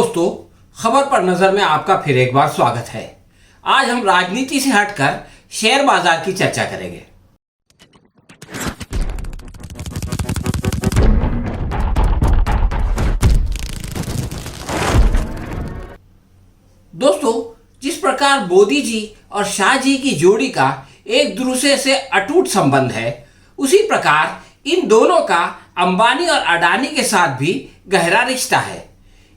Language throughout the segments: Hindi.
दोस्तों, खबर पर नजर में आपका फिर एक बार स्वागत है। आज हम राजनीति से हटकर शेयर बाजार की चर्चा करेंगे। दोस्तों, जिस प्रकार मोदी जी और शाह जी की जोड़ी का एक दूसरे से अटूट संबंध है, उसी प्रकार इन दोनों का अंबानी और अडानी के साथ भी गहरा रिश्ता है।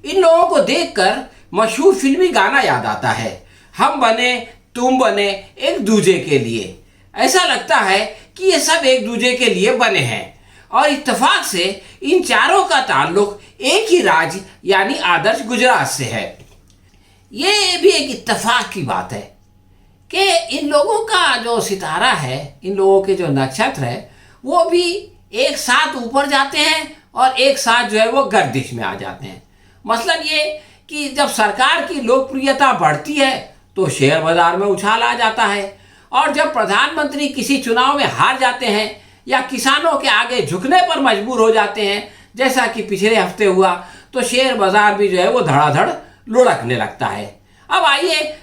इन लोगों को देखकर मशहूर फिल्मी गाना याद आता है, हम बने तुम बने एक दूजे के लिए। ऐसा लगता है कि ये सब एक दूजे के लिए बने हैं और इत्तेफाक से इन चारों का ताल्लुक एक ही राज्य यानी आदर्श गुजरात से है। ये भी एक इत्तेफाक की बात है कि इन लोगों का जो सितारा है, इन लोगों के जो नक्षत्र है, वो भी एक साथ ऊपर जाते हैं और एक साथ जो है वो गर्दिश में आ जाते हैं। मसलन ये कि जब सरकार की लोकप्रियता बढ़ती है तो शेयर बाजार में उछाल आ जाता है, और जब प्रधानमंत्री किसी चुनाव में हार जाते हैं या किसानों के आगे झुकने पर मजबूर हो जाते हैं, जैसा कि पिछले हफ्ते हुआ, तो शेयर बाजार भी जो है वो धड़ाधड़ लुढ़कने लगता है। अब आइए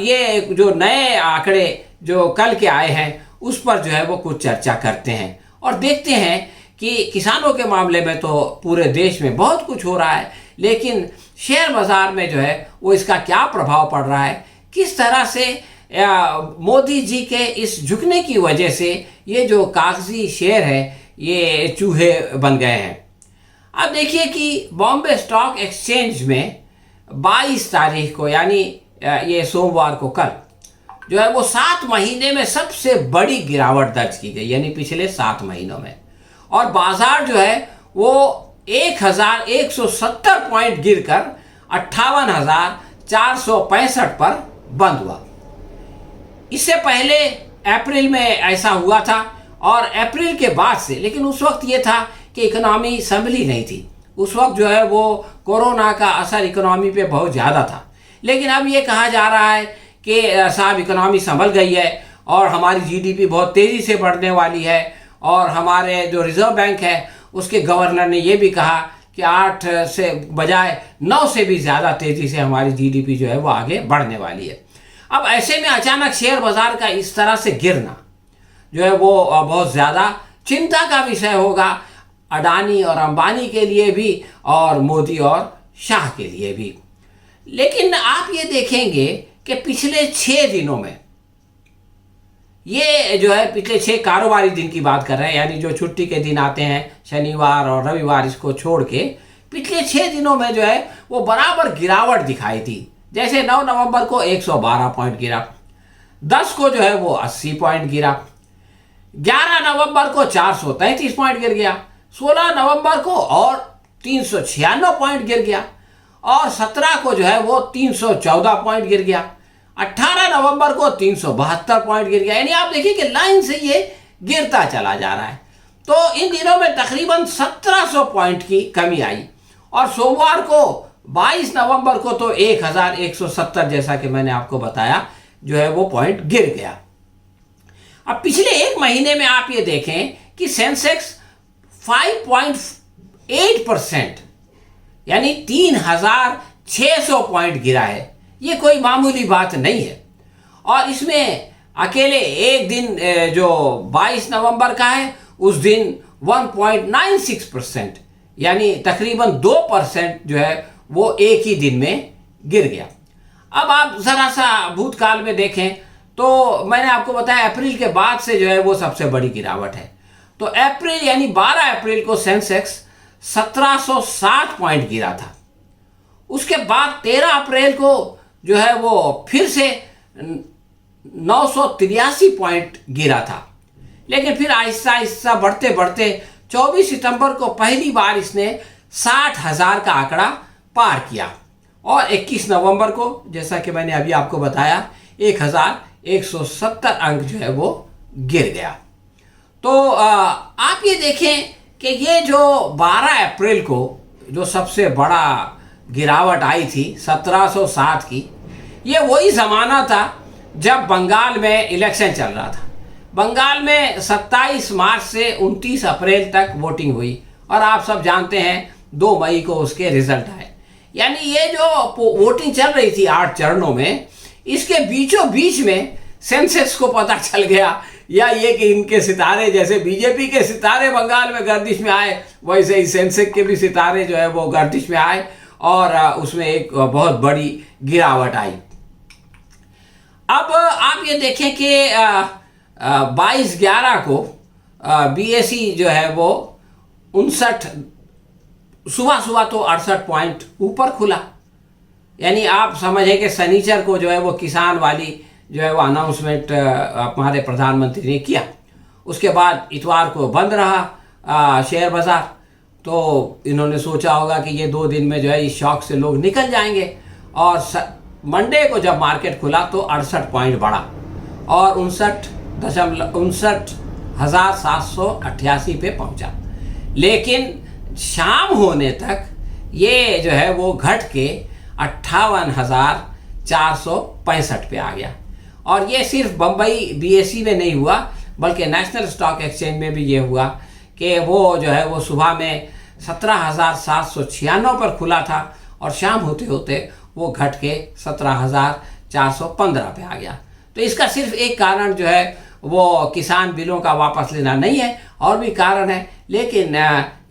ये जो नए आंकड़े जो कल के आए हैं उस पर जो है वो कुछ चर्चा करते हैं और देखते हैं कि किसानों के मामले में तो पूरे देश में बहुत कुछ हो रहा है, लेकिन शेयर बाजार में जो है वो इसका क्या प्रभाव पड़ रहा है, किस तरह से मोदी जी के इस झुकने की वजह से ये जो कागजी शेयर है ये चूहे बन गए हैं। अब देखिए कि बॉम्बे स्टॉक एक्सचेंज में 22 तारीख को, यानी ये सोमवार को, कल जो है वो 7 महीने में सबसे बड़ी गिरावट दर्ज की गई, यानी पिछले 7 महीनों में, और बाजार जो है वो 1170 पॉइंट गिरकर 58,465 पर बंद हुआ। इससे पहले अप्रैल में ऐसा हुआ था और अप्रैल के बाद से, लेकिन उस वक्त ये था कि इकोनॉमी संभली नहीं थी। उस वक्त जो है वो कोरोना का असर इकोनॉमी पे बहुत ज़्यादा था, लेकिन अब ये कहा जा रहा है कि साहब इकोनॉमी संभल गई है और हमारी जीडीपी बहुत तेज़ी से बढ़ने वाली है, और हमारे जो रिजर्व बैंक है उसके गवर्नर ने ये भी कहा कि 8 से बजाय 9 से भी ज़्यादा तेज़ी से हमारी जीडीपी जो है वो आगे बढ़ने वाली है। अब ऐसे में अचानक शेयर बाज़ार का इस तरह से गिरना जो है वो बहुत ज़्यादा चिंता का विषय होगा, अडानी और अंबानी के लिए भी और मोदी और शाह के लिए भी। लेकिन आप ये देखेंगे कि पिछले 6 दिनों में, ये जो है पिछले 6 कारोबारी दिन की बात कर रहे हैं, यानी जो छुट्टी के दिन आते हैं शनिवार और रविवार, इसको छोड़ के पिछले 6 दिनों में जो है वो बराबर गिरावट दिखाई थी। जैसे 9 नवंबर को 112 पॉइंट गिरा, 10 को जो है वो 80 पॉइंट गिरा, 11 नवंबर को 433 पॉइंट गिर गया, 16 नवंबर को और 396 पॉइंट गिर गया, और 17 को जो है वो 314 पॉइंट गिर गया, 18 नवंबर को 372 पॉइंट गिर गया। यानी आप देखिए कि लाइन से ये गिरता चला जा रहा है। तो इन दिनों में तकरीबन 1700 पॉइंट की कमी आई, और सोमवार को 22 नवंबर को तो 1170, जैसा कि मैंने आपको बताया, जो है वो पॉइंट गिर गया। अब पिछले 1 महीने में आप ये देखें कि सेंसेक्स 5.8%, यानी 3600 पॉइंट गिरा है। ये कोई मामूली बात नहीं है, और इसमें अकेले एक दिन जो 22 नवंबर का है, उस दिन 1.96%, यानी तकरीबन 2% जो है वो एक ही दिन में गिर गया। अब आप ज़रा सा भूतकाल में देखें तो मैंने आपको बताया अप्रैल के बाद से जो है वो सबसे बड़ी गिरावट है। तो अप्रैल यानी 12 अप्रैल को सेंसेक्स 1760 पॉइंट गिरा था। उसके बाद 13 अप्रैल को जो है वो फिर से 983 पॉइंट गिरा था, लेकिन फिर आहिस्ता आहिस्ता बढ़ते बढ़ते 24 सितंबर को पहली बार इसने 60,000 का आंकड़ा पार किया, और 21 नवंबर को, जैसा कि मैंने अभी आपको बताया, 1170 अंक जो है वो गिर गया। तो आप ये देखें कि ये जो 12 अप्रैल को जो सबसे बड़ा गिरावट आई थी 1760 की, ये वही ज़माना था जब बंगाल में इलेक्शन चल रहा था। बंगाल में 27 मार्च से 29 अप्रैल तक वोटिंग हुई, और आप सब जानते हैं 2 मई को उसके रिजल्ट आए। यानी ये जो वोटिंग चल रही थी 8 चरणों में, इसके बीचों बीच में सेंसेक्स को पता चल गया, या ये कि इनके सितारे जैसे बीजेपी के सितारे बंगाल में गर्दिश में आए, वैसे ही सेंसेक्स के भी सितारे जो है वो गर्दिश में आए और उसमें एक बहुत बड़ी गिरावट आई। अब आप ये देखें कि 22/11 को बीएसई जो है वो 59, सुबह तो 68 पॉइंट ऊपर खुला। यानी आप समझें कि शनिचर को जो है वो किसान वाली जो है वो अनाउंसमेंट हमारे प्रधानमंत्री ने किया। उसके बाद इतवार को बंद रहा शेयर बाजार। तो इन्होंने सोचा होगा कि ये 2 दिन में जो है इस शॉक से लोग निकल जाएंगे, और मंडे को जब मार्केट खुला तो 68 पॉइंट बढ़ा और 59,788 पे पहुंचा। लेकिन शाम होने तक ये जो है वो घट के 58,465 पे आ गया। और ये सिर्फ बम्बई बीएसई में नहीं हुआ, बल्कि नेशनल स्टॉक एक्सचेंज में भी ये हुआ कि वो जो है वो सुबह में 17,796 पर खुला था और शाम होते होते वो घट के 17,415 पे आ गया। तो इसका सिर्फ एक कारण जो है वो किसान बिलों का वापस लेना नहीं है, और भी कारण है। लेकिन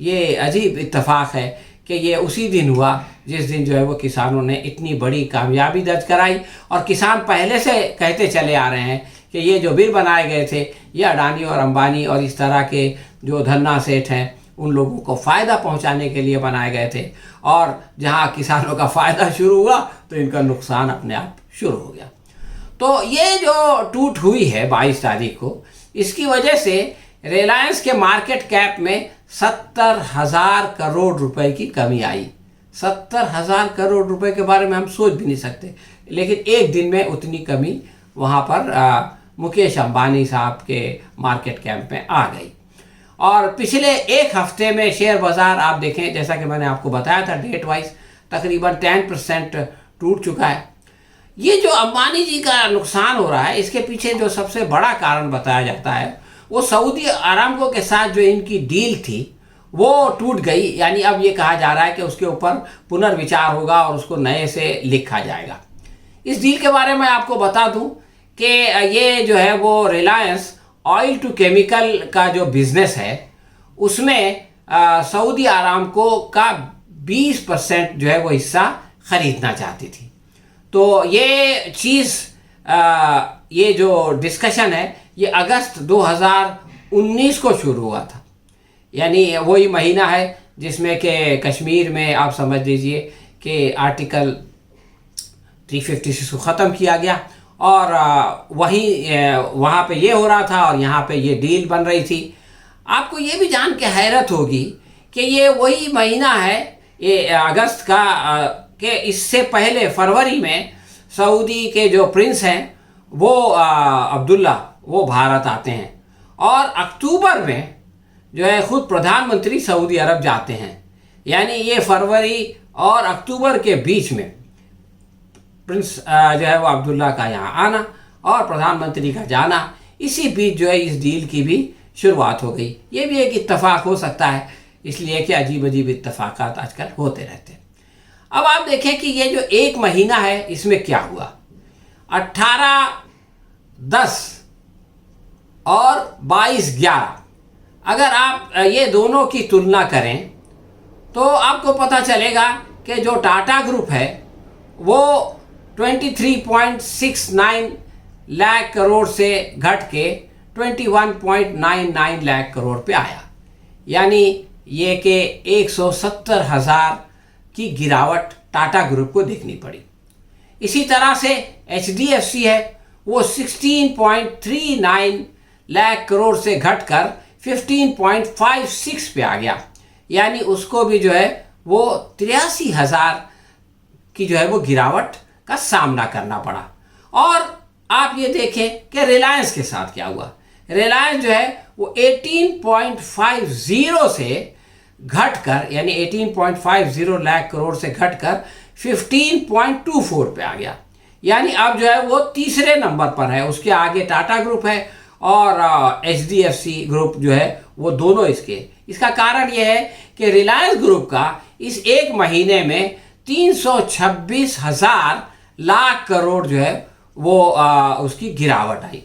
ये अजीब इत्तेफाक है कि ये उसी दिन हुआ जिस दिन जो है वो किसानों ने इतनी बड़ी कामयाबी दर्ज कराई। और किसान पहले से कहते चले आ रहे हैं कि ये जो बिल बनाए गए थे ये अडानी और अंबानी और इस तरह के जो धन्ना सेठ हैं उन लोगों को फ़ायदा पहुंचाने के लिए बनाए गए थे, और जहां किसानों का फ़ायदा शुरू हुआ तो इनका नुकसान अपने आप शुरू हो गया। तो ये जो टूट हुई है 22 तारीख को, इसकी वजह से रिलायंस के मार्केट कैप में 70,000 करोड़ रुपए की कमी आई। 70,000 करोड़ रुपए के बारे में हम सोच भी नहीं सकते, लेकिन एक दिन में उतनी कमी वहाँ पर मुकेश अंबानी साहब के मार्केट कैप में आ गई। और पिछले एक हफ्ते में शेयर बाजार आप देखें, जैसा कि मैंने आपको बताया था डेट वाइज, तकरीबन 10% टूट चुका है। ये जो अंबानी जी का नुकसान हो रहा है, इसके पीछे जो सबसे बड़ा कारण बताया जाता है वो सऊदी अरामको के साथ जो इनकी डील थी वो टूट गई। यानी अब ये कहा जा रहा है कि उसके ऊपर पुनर्विचार होगा और उसको नए से लिखा जाएगा। इस डील के बारे में आपको बता दूं कि ये जो है वो रिलायंस ऑयल टू केमिकल का जो बिजनेस है उसमें सऊदी अरामको का 20% जो है वो हिस्सा खरीदना चाहती थी। तो ये चीज़ ये जो डिस्कशन है ये अगस्त 2019 को शुरू हुआ था। यानी वही महीना है जिसमें कि कश्मीर में आप समझ लीजिए कि आर्टिकल 356 को ख़त्म किया गया, और वहाँ पे ये हो रहा था और यहाँ पे ये डील बन रही थी। आपको ये भी जान के हैरत होगी कि ये वही महीना है, ये अगस्त का, कि इससे पहले फरवरी में सऊदी के जो प्रिंस हैं वो अब्दुल्ला वो भारत आते हैं, और अक्टूबर में जो है खुद प्रधानमंत्री सऊदी अरब जाते हैं। यानी ये फरवरी और अक्टूबर के बीच में प्रिंस जो है वो अब्दुल्ला का यहाँ आना और प्रधानमंत्री का जाना, इसी बीच जो है इस डील की भी शुरुआत हो गई। ये भी एक इत्तेफाक हो सकता है, इसलिए कि अजीब अजीब इत्तेफाकात आजकल होते रहते हैं। अब आप देखें कि ये जो एक महीना है इसमें क्या हुआ। 18/10 और 22/11 अगर आप ये दोनों की तुलना करें तो आपको पता चलेगा कि जो टाटा ग्रुप है वो 23.69 लाख करोड़ से घट के 21.99 लाख करोड़ पे आया। यानी ये कि 170,000 की गिरावट टाटा ग्रुप को देखनी पड़ी। इसी तरह से HDFC है वो 16.39 लाख करोड़ से घटकर 15.56 पे आ गया। यानी उसको भी जो है वो 83,000 की जो है वो गिरावट का सामना करना पड़ा। और आप ये देखें कि रिलायंस के साथ क्या हुआ। रिलायंस जो है वो 18.50 से घटकर, यानी 18.50 लाख करोड़ से घटकर 15.24 पे आ गया। यानी अब जो है वो तीसरे नंबर पर है, उसके आगे टाटा ग्रुप है और HDFC ग्रुप जो है वो दोनों इसके। इसका कारण यह है कि रिलायंस ग्रुप का इस एक महीने में 326,000 लाख करोड़ जो है वो उसकी गिरावट आई।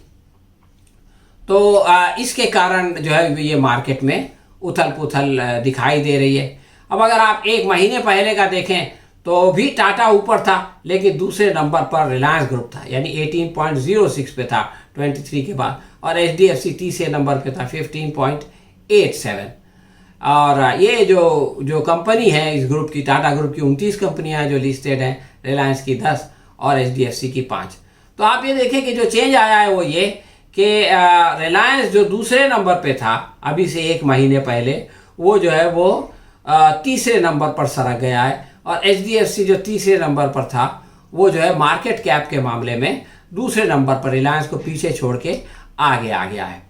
तो इसके कारण जो है ये मार्केट में उथल पुथल दिखाई दे रही है। अब अगर आप एक महीने पहले का देखें तो भी टाटा ऊपर था, लेकिन दूसरे नंबर पर रिलायंस ग्रुप था, यानी 18.06 पे था 23 के बाद, और HDFC तीसरे नंबर पे था 15.87। और ये जो कंपनी है इस ग्रुप की, टाटा ग्रुप की 29 कंपनियां हैं जो लिस्टेड हैं, रिलायंस की 10 और HDFC की 5। तो आप ये देखें कि जो चेंज आया है वो ये कि रिलायंस जो दूसरे नंबर पे था अभी से एक महीने पहले, वो जो है वो तीसरे नंबर पर सरक गया है, और HDFC जो तीसरे नंबर पर था वो जो है मार्केट कैप के मामले में दूसरे नंबर पर रिलायंस को पीछे छोड़ के आगे आ गया है।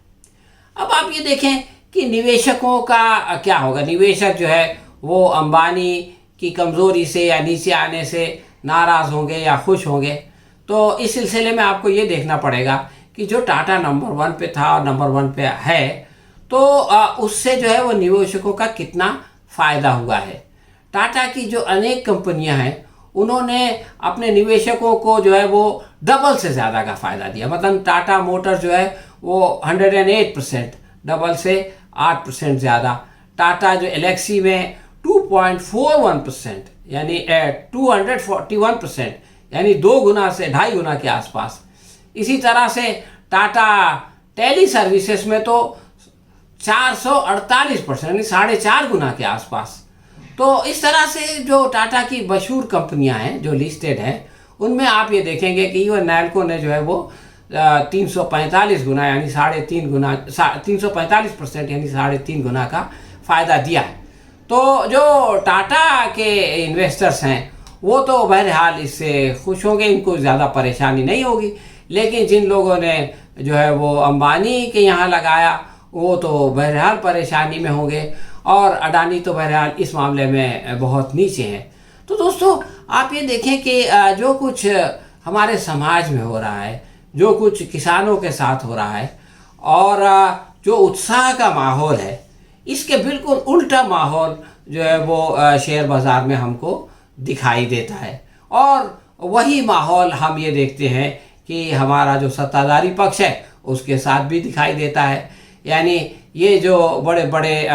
अब आप ये देखें कि निवेशकों का क्या होगा। निवेशक जो है वो अंबानी की कमज़ोरी से या नीचे आने से नाराज़ होंगे या खुश होंगे। तो इस सिलसिले में आपको ये देखना पड़ेगा कि जो टाटा नंबर 1 पे था और नंबर 1 पे है, तो उससे जो है वो निवेशकों का कितना फ़ायदा हुआ है। टाटा की जो अनेक कंपनियां हैं उन्होंने अपने निवेशकों को जो है वो डबल से ज़्यादा का फ़ायदा दिया। मतलब टाटा मोटर जो है वो 108%, डबल से 8% ज़्यादा। टाटा जो एलेक्सी में 2.41%, यानी 241%, यानी 2 गुना से 2.5 गुना के आसपास। इसी तरह से टाटा टेली सर्विसेज में तो 448%, यानी 4.5 गुना के आसपास। तो इस तरह से जो टाटा की मशहूर कंपनियां हैं जो लिस्टेड हैं, उनमें आप ये देखेंगे कि इवन नैल्को ने जो है वो 345 गुना, यानी 3.5 गुना, 345%, यानी 3.5 गुना का फ़ायदा दिया है। तो जो टाटा के इन्वेस्टर्स हैं वो तो बहरहाल इससे खुश होंगे, इनको ज़्यादा परेशानी नहीं होगी। लेकिन जिन लोगों ने जो है वो अंबानी के यहाँ लगाया वो तो बहरहाल परेशानी में होंगे, और अडानी तो बहरहाल इस मामले में बहुत नीचे हैं। तो दोस्तों आप ये देखें कि जो कुछ हमारे समाज में हो रहा है, जो कुछ किसानों के साथ हो रहा है, और जो उत्साह का माहौल है, इसके बिल्कुल उल्टा माहौल जो है वो शेयर बाज़ार में हमको दिखाई देता है। और वही माहौल हम ये देखते हैं कि हमारा जो सत्ताधारी पक्ष है उसके साथ भी दिखाई देता है। यानी ये जो बड़े बड़े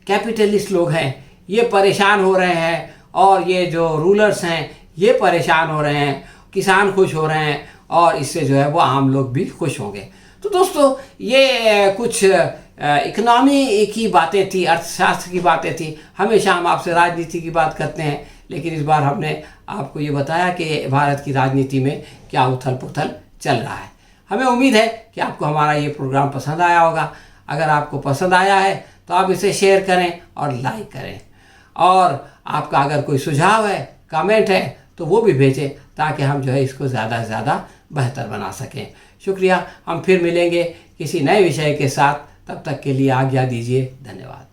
कैपिटलिस्ट लोग हैं ये परेशान हो रहे हैं, और ये जो रूलर्स हैं ये परेशान हो रहे हैं, किसान खुश हो रहे हैं, और इससे जो है वो आम लोग भी खुश होंगे। तो दोस्तों ये कुछ इकोनॉमी की बातें थी, अर्थशास्त्र की बातें थी। हमेशा हम आपसे राजनीति की बात करते हैं, लेकिन इस बार हमने आपको ये बताया कि भारत की राजनीति में क्या उथल पुथल चल रहा है। हमें उम्मीद है कि आपको हमारा ये प्रोग्राम पसंद आया होगा। अगर आपको पसंद आया है तो आप इसे शेयर करें और लाइक करें, और आपका अगर कोई सुझाव है, कमेंट है, तो वो भी भेजें ताकि हम जो है इसको ज़्यादा से ज़्यादा बेहतर बना सकें। शुक्रिया। हम फिर मिलेंगे किसी नए विषय के साथ, तब तक के लिए आज्ञा दीजिए। धन्यवाद।